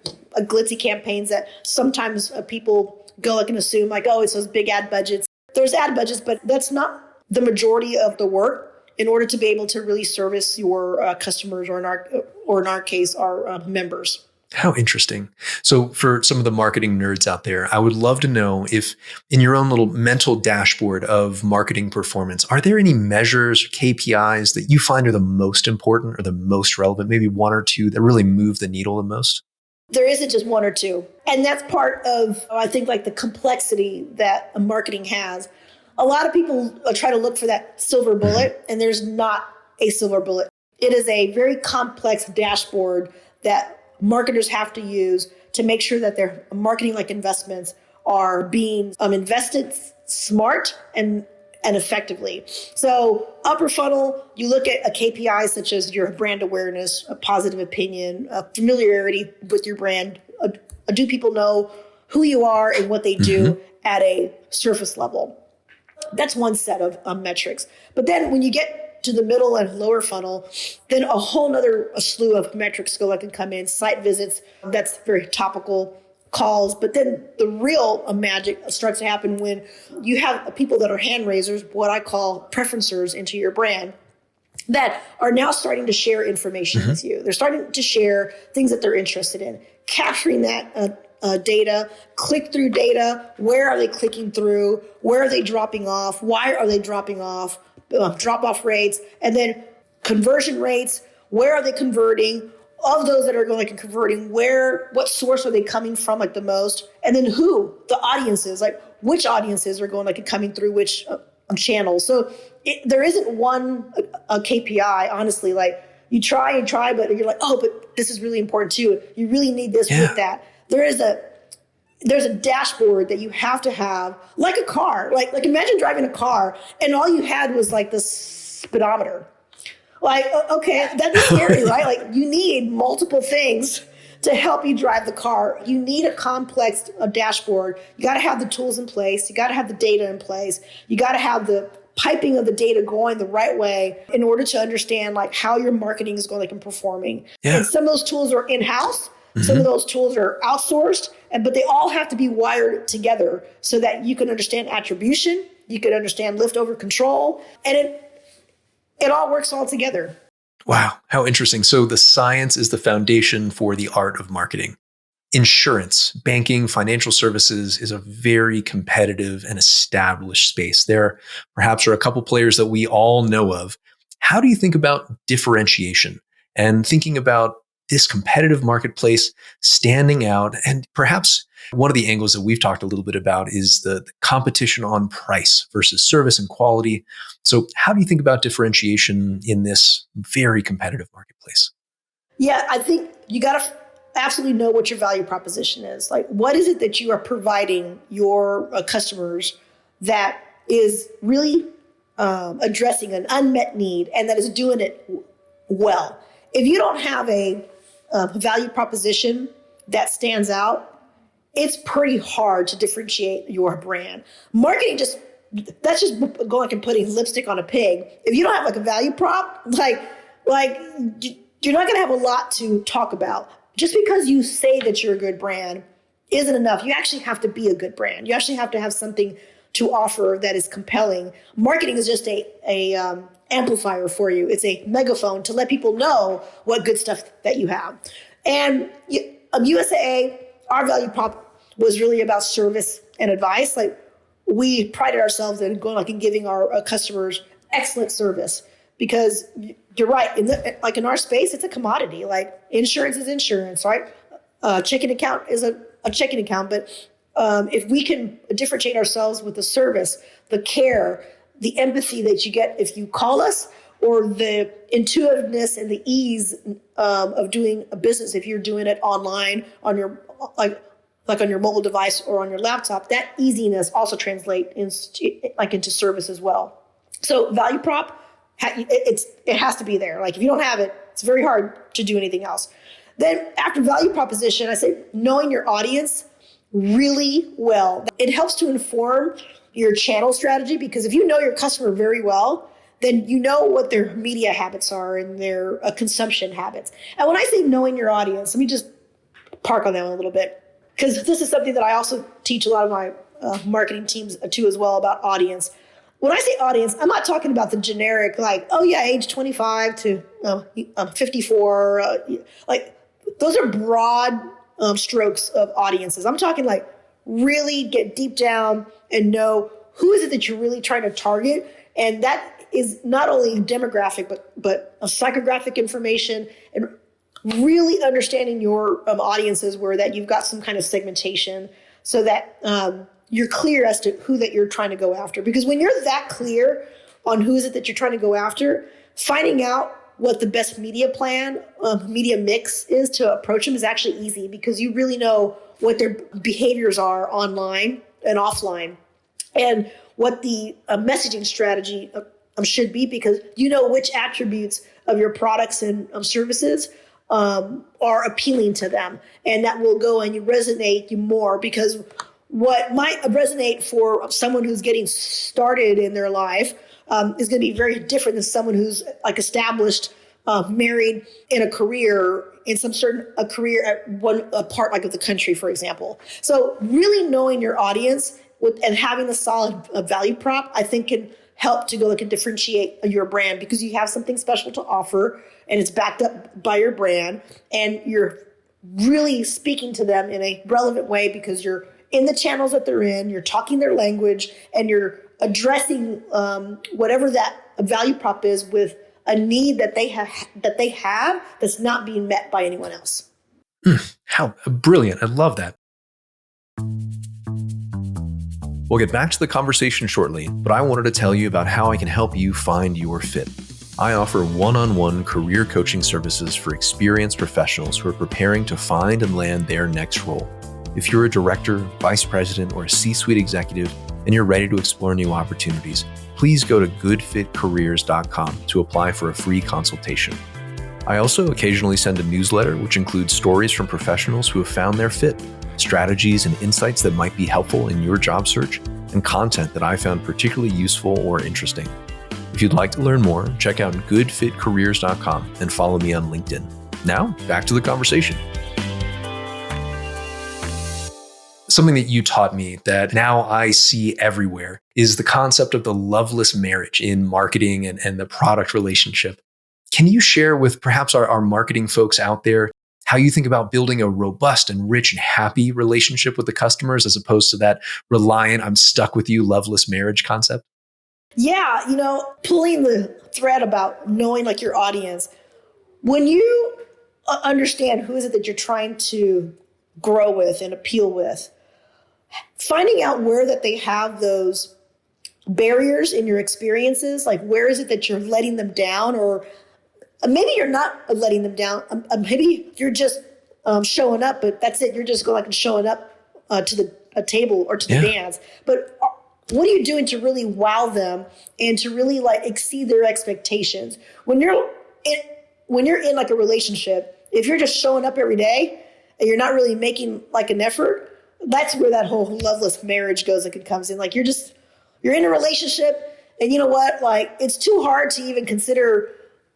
glitzy campaigns that sometimes people go like and assume like, oh, it's those big ad budgets. There's ad budgets, but that's not the majority of the work in order to be able to really service your customers, or in our case, our members. How interesting. So for some of the marketing nerds out there, I would love to know if in your own little mental dashboard of marketing performance, are there any measures or KPIs that you find are the most important or the most relevant, maybe one or two that really move the needle the most? There isn't just one or two. And that's part of, I think, like the complexity that marketing has. A lot of people try to look for that silver bullet, and there's not a silver bullet. It is a very complex dashboard that marketers have to use to make sure that their marketing like investments are being invested smart and effectively. So upper funnel, you look at a KPI such as your brand awareness, a positive opinion, a familiarity with your brand. Do people know who you are and what they do at a surface level? That's one set of metrics. But then when you get to the middle and lower funnel, then a whole nother slew of metrics can come in. Site visits, that's very topical. Calls, but then the real magic starts to happen when you have people that are hand raisers, what I call preferencers into your brand, that are now starting to share information with you. They're starting to share things that they're interested in, capturing that data, click-through data. Where are they clicking through? Where are they dropping off? Why are they dropping off? Drop-off rates, and then conversion rates. Where are they converting? Of those that are going and converting, what source are they coming from like the most? And then who, the audiences, like which audiences are going and coming through which channels. So there isn't one KPI, honestly. Like you try, but you're like, oh, but this is really important too. You really need this with that. There's a dashboard that you have to have, like a car. Like imagine driving a car and all you had was like the speedometer. Like, okay, that'd be scary, right? Like you need multiple things to help you drive the car. You need a complex dashboard. You got to have the tools in place. You got to have the data in place. You got to have the piping of the data going the right way in order to understand like how your marketing is going and performing. Yeah. And some of those tools are in-house. Some of those tools are outsourced, but they all have to be wired together so that you can understand attribution, you can understand liftover control, and it all works all together. Wow, how interesting. So the science is the foundation for the art of marketing. Insurance, banking, financial services is a very competitive and established space. There perhaps are a couple players that we all know of. How do you think about differentiation and thinking about this competitive marketplace standing out? And perhaps one of the angles that we've talked a little bit about is the competition on price versus service and quality. So how do you think about differentiation in this very competitive marketplace? Yeah, I think you got to absolutely know what your value proposition is. Like, what is it that you are providing your customers that is really addressing an unmet need and that is doing it well? If you don't have a value proposition that stands out, it's pretty hard to differentiate your brand. Marketing that's just going and putting lipstick on a pig. If you don't have like a value prop, like you're not going to have a lot to talk about. Just because you say that you're a good brand isn't enough. You actually have to be a good brand. You actually have to have something to offer that is compelling. Marketing is just a amplifier for you. It's a megaphone to let people know what good stuff that you have. And USAA, our value prop was really about service and advice. Like we prided ourselves in going and giving our customers excellent service, because you're right. In our space, it's a commodity. Like insurance is insurance, right? Checking account is a checking account. But if we can differentiate ourselves with the service, the care, the empathy that you get if you call us, or the intuitiveness and the ease of doing a business. If you're doing it online on your like on your mobile device or on your laptop, that easiness also translates into service as well. So value prop, it has to be there. Like if you don't have it, it's very hard to do anything else. Then after value proposition, I say knowing your audience really well. It helps to inform your channel strategy, because if you know your customer very well, then you know what their media habits are and their consumption habits. And when I say knowing your audience, let me just park on that one a little bit, because this is something that I also teach a lot of my marketing teams too as well, about audience. When I say audience, I'm not talking about the generic, like, oh yeah, age 25 to 54. Like those are broad strokes of audiences. I'm talking like really get deep down and know who is it that you're really trying to target. And that is not only demographic, but psychographic information, and really understanding your audiences, where that you've got some kind of segmentation so that you're clear as to who that you're trying to go after. Because when you're that clear on who is it that you're trying to go after, finding out what the best media plan, media mix is to approach them is actually easy, because you really know what their behaviors are online and offline, and what the messaging strategy should be, because you know which attributes of your products and services are appealing to them, and that will go and you resonate you more. Because what might resonate for someone who's getting started in their life is going to be very different than someone who's like established, married, in a career, in some certain a career at one part like of the country, for example. So really knowing your audience and having a solid value prop, I think can help to go and differentiate your brand, because you have something special to offer and it's backed up by your brand, and you're really speaking to them in a relevant way because you're in the channels that they're in, you're talking their language, and you're addressing whatever that value prop is with a need that they have that's not being met by anyone else. How brilliant. I love that. We'll get back to the conversation shortly, but I wanted to tell you about how I can help you find your fit. I offer one-on-one career coaching services for experienced professionals who are preparing to find and land their next role. If you're a director, vice president, or a C-suite executive, and you're ready to explore new opportunities, please go to goodfitcareers.com to apply for a free consultation. I also occasionally send a newsletter which includes stories from professionals who have found their fit, strategies and insights that might be helpful in your job search, and content that I found particularly useful or interesting. If you'd like to learn more, check out goodfitcareers.com and follow me on LinkedIn. Now, back to the conversation. Something that you taught me that now I see everywhere is the concept of the loveless marriage in marketing and the product relationship. Can you share with perhaps our marketing folks out there how you think about building a robust and rich and happy relationship with the customers, as opposed to that reliant, I'm stuck with you, loveless marriage concept? Yeah, pulling the thread about knowing like your audience, when you understand who is it that you're trying to grow with and appeal with, finding out where that they have those barriers in your experiences, like where is it that you're letting them down, or maybe you're not letting them down. Maybe you're just showing up, but that's it. You're just going and showing up to the table or to the dance. But what are you doing to really wow them and to really like exceed their expectations? When you're in like a relationship, if you're just showing up every day and you're not really making like an effort, that's where that whole loveless marriage goes and comes in. Like you're in a relationship, and you know what? Like it's too hard to even consider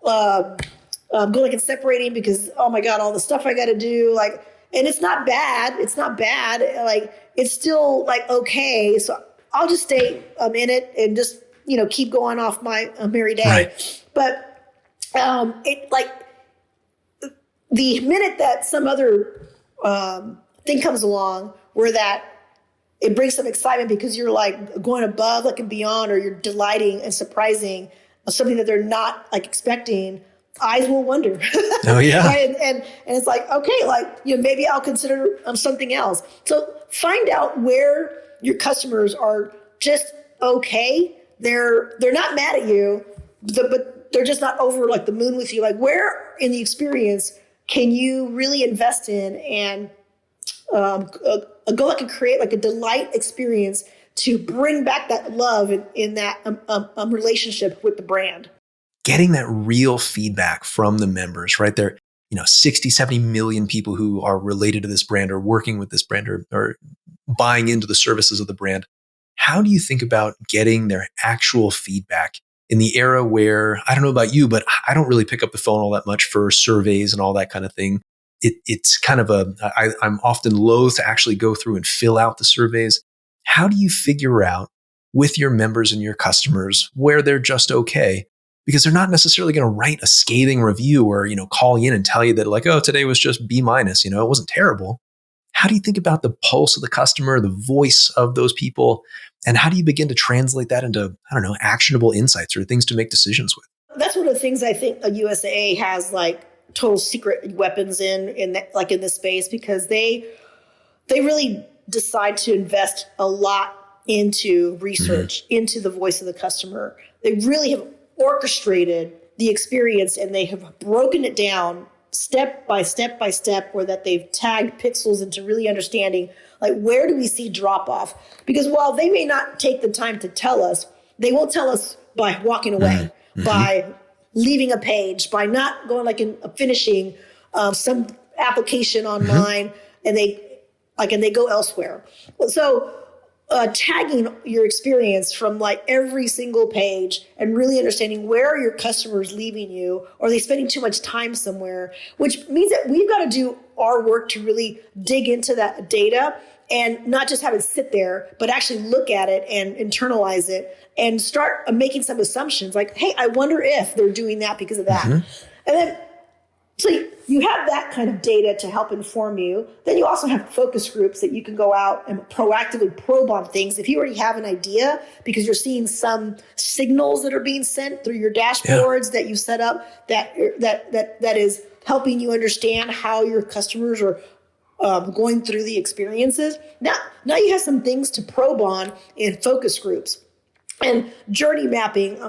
going and separating, because oh my God, all the stuff I got to do. Like, and it's not bad. It's not bad. Like it's still like okay. So I'll just stay in it and just keep going off my merry day. Right. But it like the minute that some other thing comes along where that it brings some excitement because you're like going above, like and beyond, or you're delighting and surprising something that they're not like expecting, eyes will wonder. Oh yeah. Right? And it's like, okay, like, maybe I'll consider something else. So find out where your customers are just okay. They're not mad at you, but they're just not over like the moon with you. Like where in the experience can you really invest in and go like and create like a delight experience to bring back that love in that relationship with the brand. Getting that real feedback from the members, right? There, 60, 70 million people who are related to this brand or working with this brand or buying into the services of the brand. How do you think about getting their actual feedback in the era where, I don't know about you, but I don't really pick up the phone all that much for surveys and all that kind of thing. It's kind of I'm often loath to actually go through and fill out the surveys. How do you figure out with your members and your customers where they're just okay? Because they're not necessarily going to write a scathing review or, call you in and tell you that like, oh, today was just B-, it wasn't terrible. How do you think about the pulse of the customer, the voice of those people? And how do you begin to translate that into, actionable insights or things to make decisions with? That's one of the things I think a USAA has like total secret weapons in this space, because they really decide to invest a lot into research, into the voice of the customer. They really have orchestrated the experience, and they have broken it down step by step by step, where that they've tagged pixels into really understanding like where do we see drop off. Because while they may not take the time to tell us, they will tell us by walking away, by leaving a page, by not going like in finishing some application online, and they go elsewhere. So tagging your experience from like every single page and really understanding where are your customers leaving you, or are they spending too much time somewhere, which means that we've got to do our work to really dig into that data and not just have it sit there, but actually look at it and internalize it and start making some assumptions like, hey, I wonder if they're doing that because of that. And then so you have that kind of data to help inform you. Then you also have focus groups that you can go out and proactively probe on things. If you already have an idea because you're seeing some signals that are being sent through your dashboards that you set up that is helping you understand how your customers are going through the experiences. Now you have some things to probe on in focus groups. And journey mapping,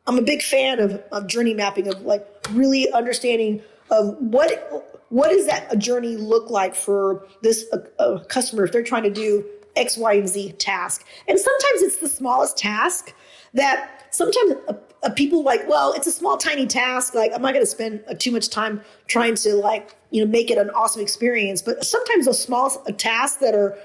I'm a big fan of journey mapping, of like really understanding of what does that a journey look like for this customer if they're trying to do X, Y, and Z task. And sometimes it's the smallest task that sometimes people like, well, it's a small, tiny task. Like, I'm not going to spend too much time trying to make it an awesome experience. But sometimes those small tasks that are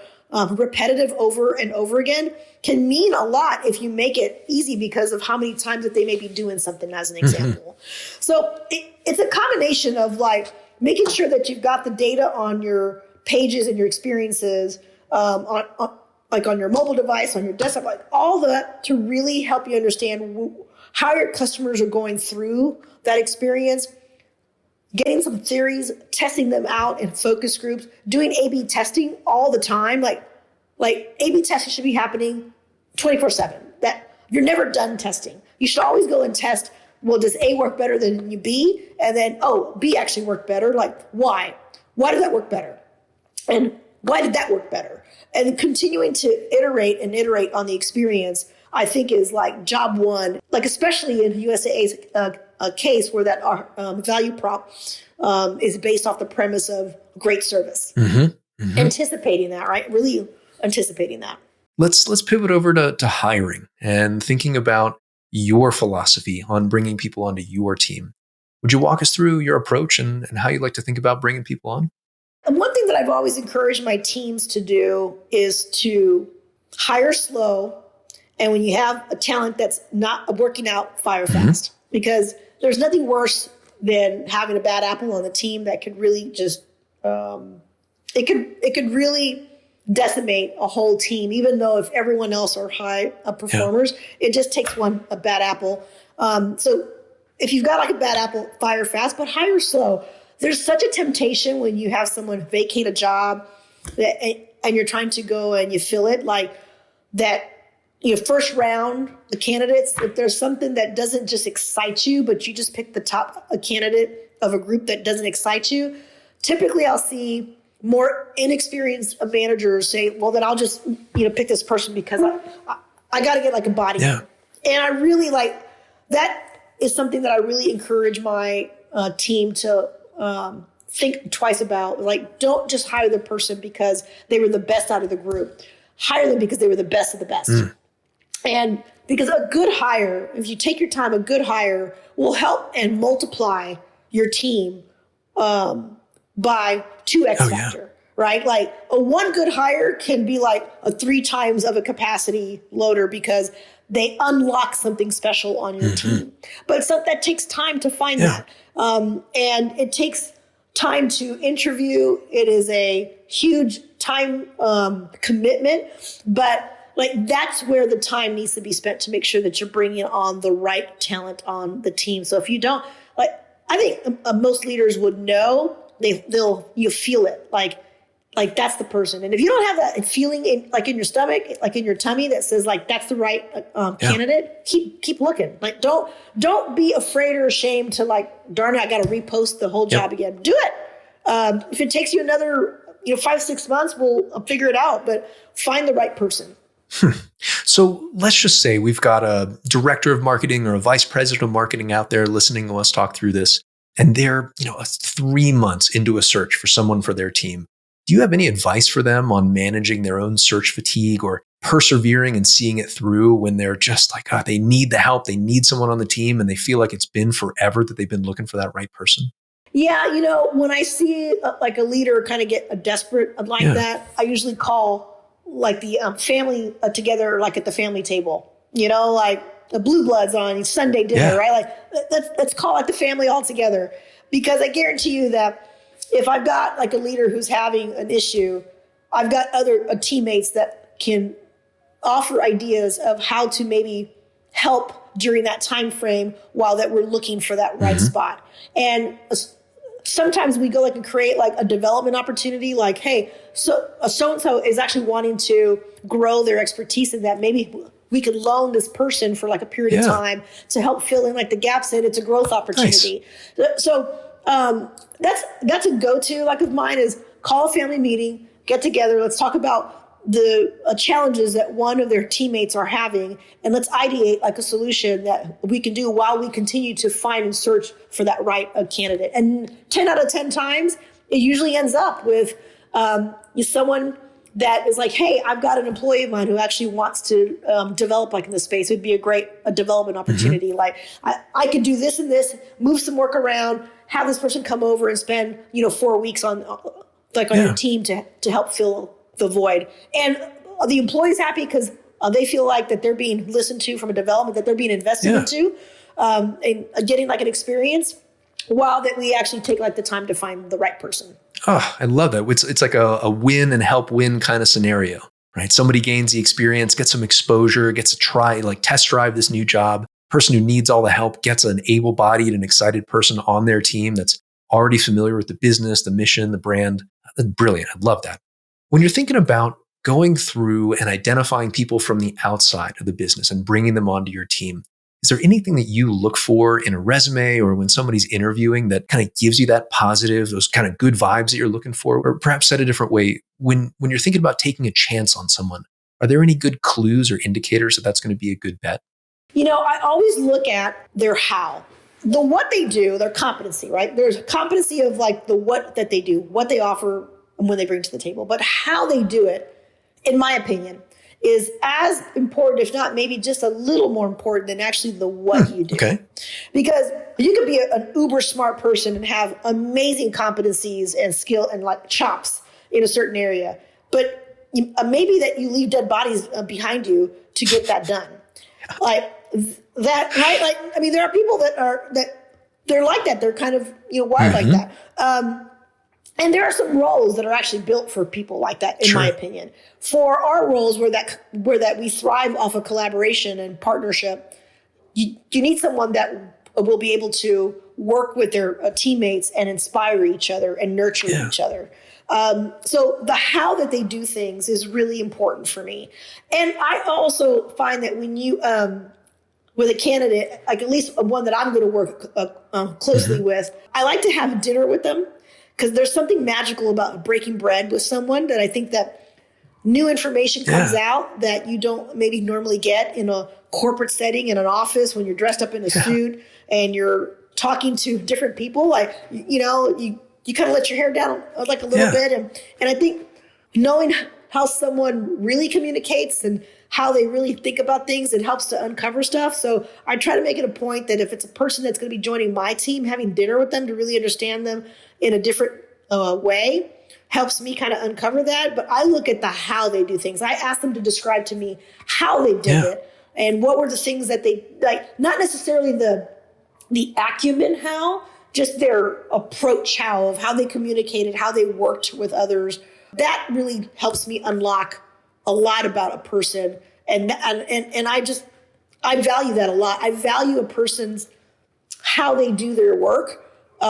repetitive over and over again can mean a lot if you make it easy because of how many times that they may be doing something, as an example. So it's a combination of like making sure that you've got the data on your pages and your experiences on your mobile device, on your desktop, like all that to really help you understand how your customers are going through that experience, getting some theories, testing them out in focus groups, doing A/B testing all the time. Like A/B testing should be happening 24/7. That you're never done testing. You should always go and test, well, does A work better than B? And then, B actually worked better. Like, why? Why did that work better? And why did that work better? And continuing to iterate on the experience, I think is like job one, like especially in USAA's case where that value prop is based off the premise of great service. Anticipating that, right? Really anticipating that. Let's pivot over to hiring and thinking about your philosophy on bringing people onto your team. Would you walk us through your approach and how you like to think about bringing people on? And one thing that I've always encouraged my teams to do is to hire slow. And when you have a talent that's not working out, fire fast. Because there's nothing worse than having a bad apple on the team that could really just, it could really decimate a whole team, even though if everyone else are high performers, it just takes a bad apple. So if you've got like a bad apple, fire fast, but hire slow. There's such a temptation when you have someone vacate a job and you're trying to go and you fill it like that. First round, the candidates, if there's something that doesn't just excite you, but you just pick the top candidate of a group that doesn't excite you, typically I'll see more inexperienced managers say, well, then I'll just, pick this person because I got to get like a body. Yeah. And I really like that. is something that I really encourage my team to think twice about. Like, don't just hire the person because they were the best out of the group. Hire them because they were the best of the best. And because a good hire, if you take your time, a good hire will help and multiply your team by 2x factor, right? Like a one good hire can be like a 3 times of a capacity loader because they unlock something special on your team. But that takes time to find that. And it takes time to interview. It is a huge time commitment, but like that's where the time needs to be spent to make sure that you're bringing on the right talent on the team. So if you don't, like, I think most leaders would know, you feel it, like that's the person. And if you don't have that feeling in your stomach, like in your tummy, that says like that's the right candidate, keep looking. Like don't be afraid or ashamed to like, darn it, I got to repost the whole job again. Do it. If it takes you another 5-6 months, we'll figure it out. But find the right person. So let's just say we've got a director of marketing or a vice president of marketing out there listening to us talk through this, and they're 3 months into a search for someone for their team. Do you have any advice for them on managing their own search fatigue or persevering and seeing it through when they're just like, they need the help, they need someone on the team, and they feel like it's been forever that they've been looking for that right person? Yeah, when I see like a leader kind of get desperate like that, I usually call like the family together, like at the family table, like the Blue Bloods on Sunday dinner, right? Like let's call like the family all together, because I guarantee you that if I've got like a leader who's having an issue, I've got other teammates that can offer ideas of how to maybe help during that time frame while that we're looking for that right spot. And sometimes we go like and create like a development opportunity, like, hey, so-and-so is actually wanting to grow their expertise in that. Maybe we could loan this person for like a period of time to help fill in like the gaps, and it's a growth opportunity. Nice. So that's a go-to like of mine, is call a family meeting, get together. Let's talk about the challenges that one of their teammates are having, and let's ideate like a solution that we can do while we continue to find and search for that right candidate. And 10 out of 10 times, it usually ends up with someone that is like, hey, I've got an employee of mine who actually wants to develop like in this space. It'd be a great development opportunity. Like I could do this and this, move some work around, have this person come over and spend 4 weeks on your team to help fill the void. And the employee's happy because they feel like that they're being listened to from a development, that they're being invested into, and getting like an experience, while that we actually take like the time to find the right person. Oh, I love that. It's like a win and help win kind of scenario, right? Somebody gains the experience, gets some exposure, gets to try, like test drive this new job. Person who needs all the help gets an able-bodied and excited person on their team that's already familiar with the business, the mission, the brand. That's brilliant. I love that. When you're thinking about going through and identifying people from the outside of the business and bringing them onto your team, is there anything that you look for in a resume or when somebody's interviewing that kind of gives you that positive, those kind of good vibes that you're looking for? Or perhaps said a different way, when you're thinking about taking a chance on someone, are there any good clues or indicators that that's going to be a good bet? I always look at their how. The what they do, their competency, right? There's a competency of like the what that they do, what they offer, and when they bring to the table. But how they do it, in my opinion, is as important, if not maybe just a little more important than actually the what you do. Okay. Because you could be an uber smart person and have amazing competencies and skill and like chops in a certain area, but maybe that you leave dead bodies behind you to get that done. Like that, right? Like, I mean, there are people they're like that. They're kind of, wired like that. And there are some roles that are actually built for people like that, in my opinion. For our roles where that we thrive off of collaboration and partnership, you need someone that will be able to work with their teammates and inspire each other and nurture each other. So the how that they do things is really important for me. And I also find that when you, with a candidate, like at least one that I'm going to work closely with, I like to have dinner with them, because there's something magical about breaking bread with someone that I think that new information comes out that you don't maybe normally get in a corporate setting in an office when you're dressed up in a suit and you're talking to different people. Like, you kind of let your hair down like a little bit. And I think knowing how someone really communicates and how they really think about things, it helps to uncover stuff. So I try to make it a point that if it's a person that's going to be joining my team, having dinner with them to really understand them in a different way helps me kind of uncover that. But I look at the how they do things. I ask them to describe to me how they did it and what were the things that they like, not necessarily the acumen how, just their approach how they communicated, how they worked with others. That really helps me unlock a lot about a person. And I value that a lot. I value a person's how they do their work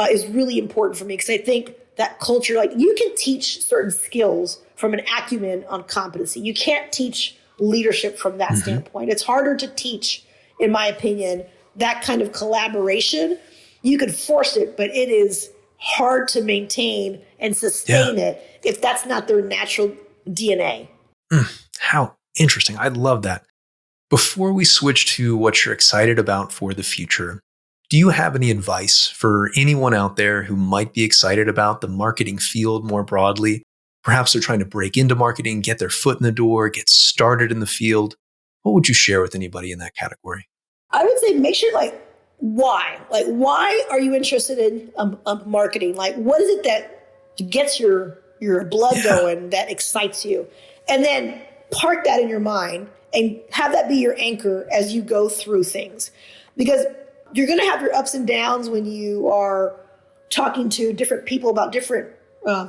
is really important for me, because I think that culture, like, you can teach certain skills from an acumen on competency. You can't teach leadership from that standpoint. It's harder to teach, in my opinion, that kind of collaboration. You could force it, but it is hard to maintain and sustain it if that's not their natural DNA. How interesting. I love that. Before we switch to what you're excited about for the future, do you have any advice for anyone out there who might be excited about the marketing field more broadly? Perhaps they're trying to break into marketing, get their foot in the door, get started in the field. What would you share with anybody in that category? I would say make sure, why? Why are you interested in marketing? What is it that gets your blood going, that excites you? And then park that in your mind and have that be your anchor as you go through things. Because you're going to have your ups and downs when you are talking to different people about different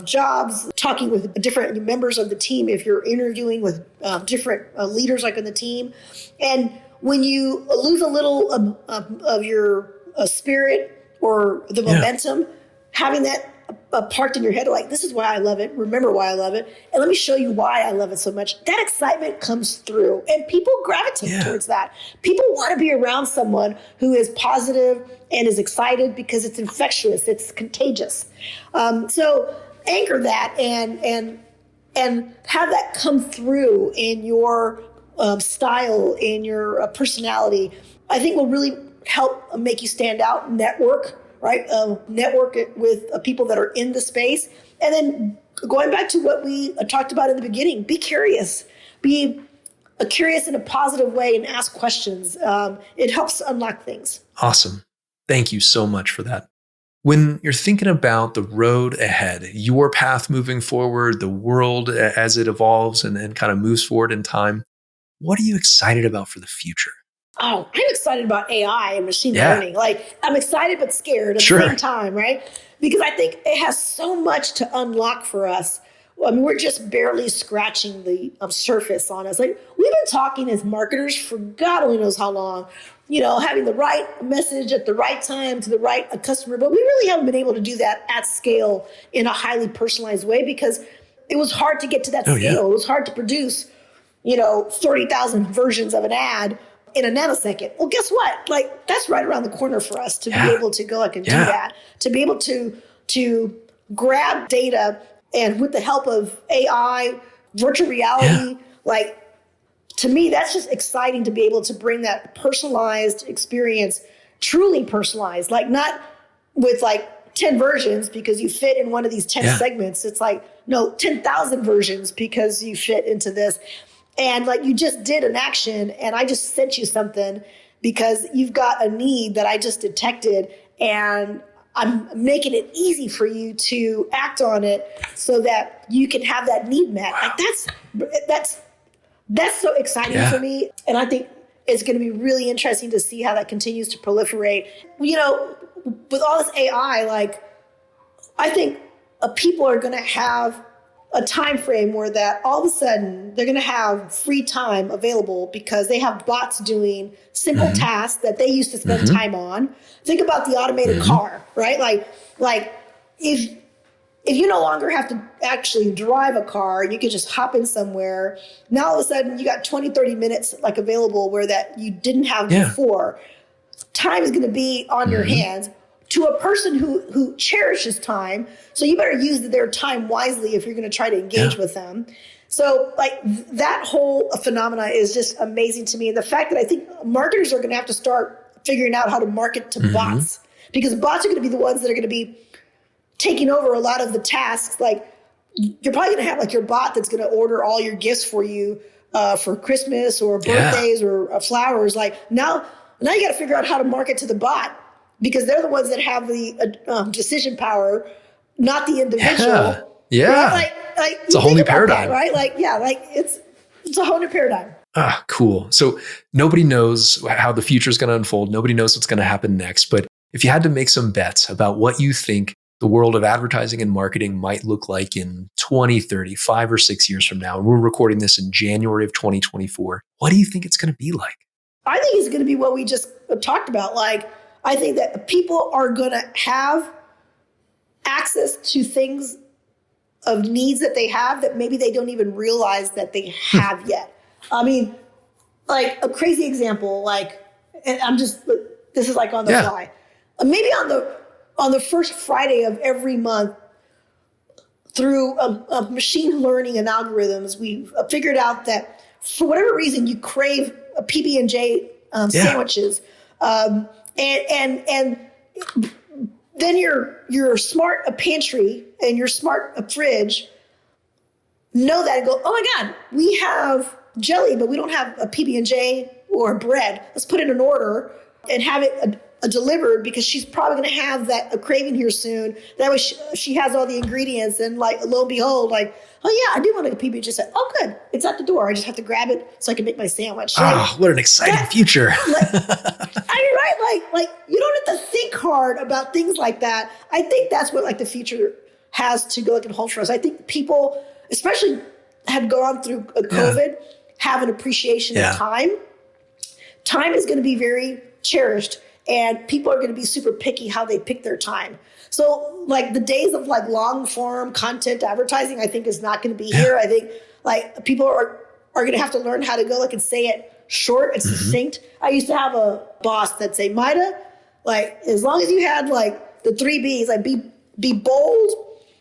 jobs, talking with different members of the team, if you're interviewing with different leaders like on the team. And when you lose a little of your spirit or the momentum, having that parked in your head, like, this is why I love it. Remember why I love it. And let me show you why I love it so much. That excitement comes through and people gravitate towards that. People want to be around someone who is positive and is excited because it's infectious. It's contagious. So anchor that and have that come through in your style, in your personality. I think will really help make you stand out. Network, right? Network with people that are in the space. And then going back to what we talked about in the beginning, be curious. Be curious in a positive way and ask questions. It helps to unlock things. Awesome. Thank you so much for that. When you're thinking about the road ahead, your path moving forward, the world as it evolves and kind of moves forward in time, what are you excited about for the future? Oh, I'm excited about AI and machine learning. I'm excited but scared at the same time, right? Because I think it has so much to unlock for us. I mean, we're just barely scratching the surface on us. We've been talking as marketers for God only knows how long, having the right message at the right time to the right customer. But we really haven't been able to do that at scale in a highly personalized way because it was hard to get to that scale. Yeah. It was hard to produce, 30,000 versions of an ad in a nanosecond. Well, guess what? That's right around the corner for us to be able to go and do that, to be able to grab data and with the help of AI, virtual reality, to me, that's just exciting to be able to bring that personalized experience, truly personalized, not with 10 versions because you fit in one of these 10 segments. It's 10,000 versions because you fit into this. And you just did an action and I just sent you something because you've got a need that I just detected and I'm making it easy for you to act on it so that you can have that need met. That's so exciting for me. And I think it's going to be really interesting to see how that continues to proliferate. With all this AI, I think people are going to have a time frame where that all of a sudden they're going to have free time available because they have bots doing simple tasks that they used to spend time on. Think about the automated car, right? If you no longer have to actually drive a car, you can just hop in somewhere. Now all of a sudden you got 20, 30 minutes available where that you didn't have before. Time is going to be on your hands. To a person who cherishes time, so you better use their time wisely if you're going to try to engage with them. So like that whole phenomena is just amazing to me. And the fact that I think marketers are going to have to start figuring out how to market to bots, because bots are going to be the ones that are going to be taking over a lot of the tasks. Like you're probably going to have like your bot that's going to order all your gifts for you for Christmas or birthdays or flowers. Like now you got to figure out how to market to the bot, because they're the ones that have the decision power, not the individual. Yeah. Right? Like it's a whole new paradigm, that, right? Like, it's a whole new paradigm. Ah, cool. So nobody knows how the future is going to unfold. Nobody knows what's going to happen next. But if you had to make some bets about what you think the world of advertising and marketing might look like in 20, 30, 5 or 6 years from now, and we're recording this in January of 2024, what do you think it's going to be like? I think it's going to be what we just talked about. Like, I think that people are going to have access to things of needs that they have that maybe they don't even realize that they have yet. I mean, like a crazy example, like, and this is like on the fly. Maybe on the first Friday of every month, through machine learning and algorithms, we've figured out that for whatever reason you crave a PB&J sandwiches, and then your smart pantry and your smart fridge know that and go, oh my God, we have jelly, but we don't have a PB&J or bread. Let's put in an order and have it delivered, because she's probably going to have a craving here soon. That way she has all the ingredients, and like lo and behold, like, oh yeah, I do want a PB&J. Said, oh good, it's at the door. I just have to grab it so I can make my sandwich. What an exciting future! Like you don't have to think hard about things like that. I think that's what like the future has to go and hold for us. I think people, especially have gone through COVID, have an appreciation of time. Time is going to be very cherished, and people are going to be super picky how they pick their time. So like the days of like long form content advertising, I think is not going to be here. I think like people are going to have to learn how to go like and say it short and succinct. I used to have a boss that say, Mayra, like as long as you had like the 3 B's, like be bold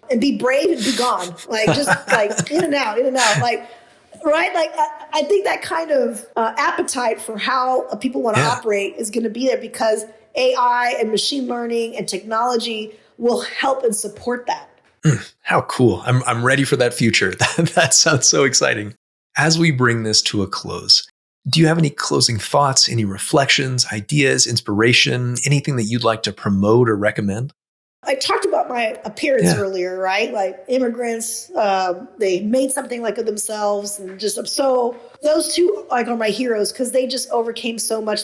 and be brave and be gone. Like just like in and out, like, right? Like I think that kind of appetite for how people want to operate is going to be there, because AI and machine learning and technology will help and support that. How cool. I'm ready for that future. That sounds so exciting. As we bring this to a close, do you have any closing thoughts, any reflections, ideas, inspiration, anything that you'd like to promote or recommend? I talked about my appearance earlier, right? Like immigrants, they made something like of themselves, and just so those two like are my heroes, because they just overcame so much.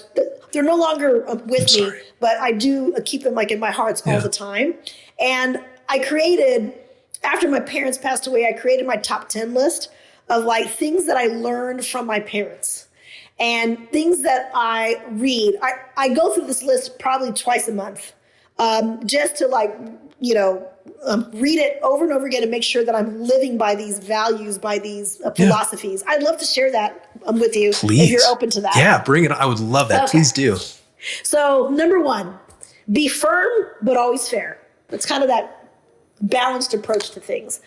They're no longer with me, but I do keep them like in my hearts all the time. And I created, after my parents passed away, I created my top 10 list of like things that I learned from my parents and things that I read. I go through this list probably twice a month. Just to like, read it over and over again and make sure that I'm living by these values, by these philosophies. I'd love to share that with you. Please. If you're open to that. Yeah, bring it on. I would love that. Okay. Please do. So number 1, be firm, but always fair. It's kind of that balanced approach to things.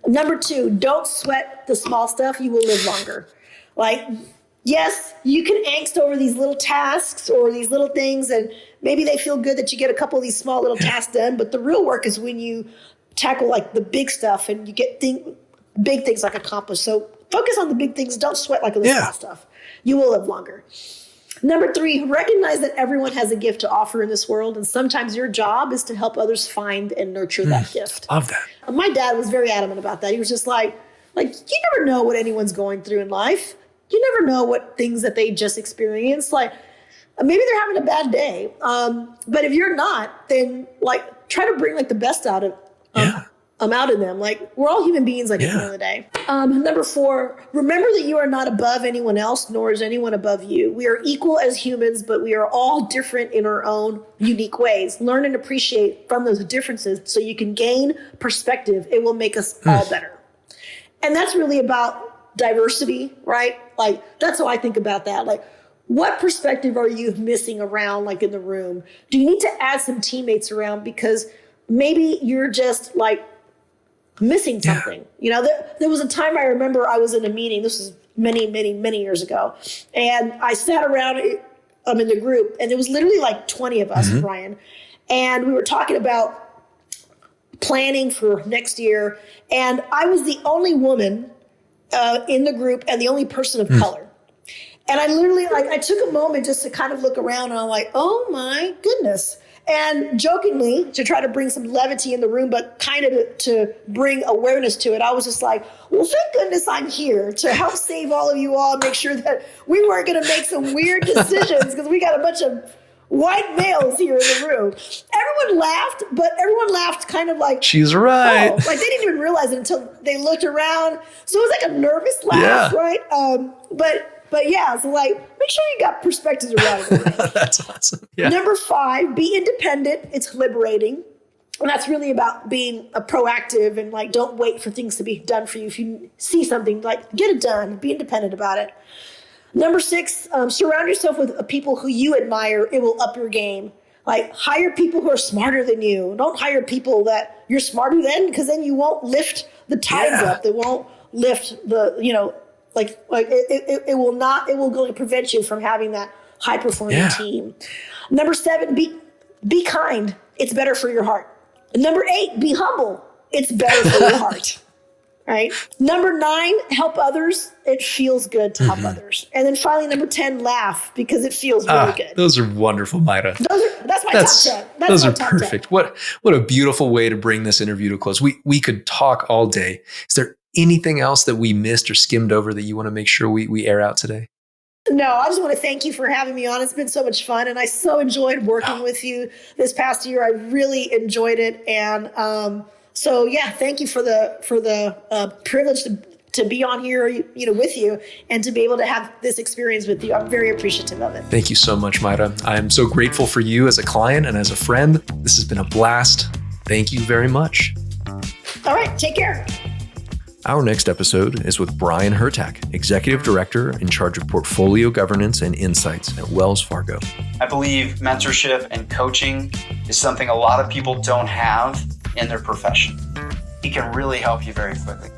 Number 2, don't sweat the small stuff. You will live longer. Like, yes, you can angst over these little tasks or these little things, and maybe they feel good that you get a couple of these small little tasks done, but the real work is when you tackle like the big stuff and you get big things like accomplished. So focus on the big things. Don't sweat like the small stuff. You will live longer. Number 3, recognize that everyone has a gift to offer in this world, and sometimes your job is to help others find and nurture that gift. Love that. My dad was very adamant about that. He was just like you never know what anyone's going through in life. You never know what things that they just experienced. Like maybe they're having a bad day. But if you're not, then like try to bring like the best out of out of them. Like we're all human beings like at the end of the day. Number 4, remember that you are not above anyone else, nor is anyone above you. We are equal as humans, but we are all different in our own unique ways. Learn and appreciate from those differences so you can gain perspective. It will make us all better. And that's really about diversity, right? Like that's how I think about that. Like what perspective are you missing around like in the room? Do you need to add some teammates around because maybe you're just like missing something. There was a time I remember I was in a meeting. This was many, many, many years ago. And I sat around in the group, and there was literally like 20 of us, Brian. And we were talking about planning for next year. And I was the only woman in the group and the only person of color. And I literally, I took a moment just to kind of look around, and I'm like, oh my goodness. And jokingly, to try to bring some levity in the room, but kind of to bring awareness to it, I was just like, well, thank goodness I'm here to help save all of you all and make sure that we weren't going to make some weird decisions, because we got a bunch of white males here in the room. Everyone laughed, but everyone laughed kind of like, she's right. Oh, like they didn't even realize it until they looked around. So it was like a nervous laugh, right? But yeah, so make sure you got perspectives around it. That's awesome. Yeah. Number 5, be independent. It's liberating. And that's really about being proactive and don't wait for things to be done for you. If you see something, get it done. Be independent about it. Number 6, surround yourself with people who you admire. It will up your game. Hire people who are smarter than you. Don't hire people that you're smarter than, because then you won't lift the tides up. They won't lift the, it will go to prevent you from having that high performing team. Number 7, be kind. It's better for your heart. Number 8, be humble. It's better for your heart. Right. Number 9, help others. It feels good to help others. And then finally, number 10, laugh, because it feels really good. Those are wonderful, Mayra. That's my top 10. Those are perfect. 10. What a beautiful way to bring this interview to close. We could talk all day. Is there anything else that we missed or skimmed over that you want to make sure we air out today? No, I just want to thank you for having me on. It's been so much fun, and I so enjoyed working with you this past year. I really enjoyed it, and so yeah, thank you for the privilege to be on here, with you, and to be able to have this experience with you. I'm very appreciative of it. Thank you so much, Mayra. I am so grateful for you as a client and as a friend. This has been a blast. Thank you very much. All right, take care. Our next episode is with Brian Hertak, Executive Director in charge of Portfolio Governance and Insights at Wells Fargo. I believe mentorship and coaching is something a lot of people don't have in their profession. It can really help you very quickly.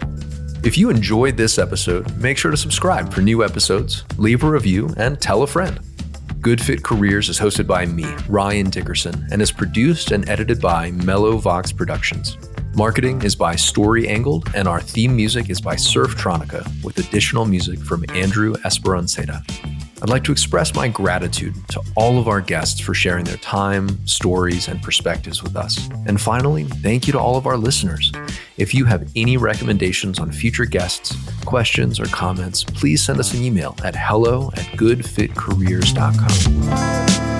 If you enjoyed this episode, make sure to subscribe for new episodes, leave a review, and tell a friend. Good Fit Careers is hosted by me, Ryan Dickerson, and is produced and edited by Mellow Vox Productions. Marketing is by Story Angled, and our theme music is by Surftronica, with additional music from Andrew Esperanceta. I'd like to express my gratitude to all of our guests for sharing their time, stories, and perspectives with us. And finally, thank you to all of our listeners. If you have any recommendations on future guests, questions, or comments, please send us an email at hello@goodfitcareers.com.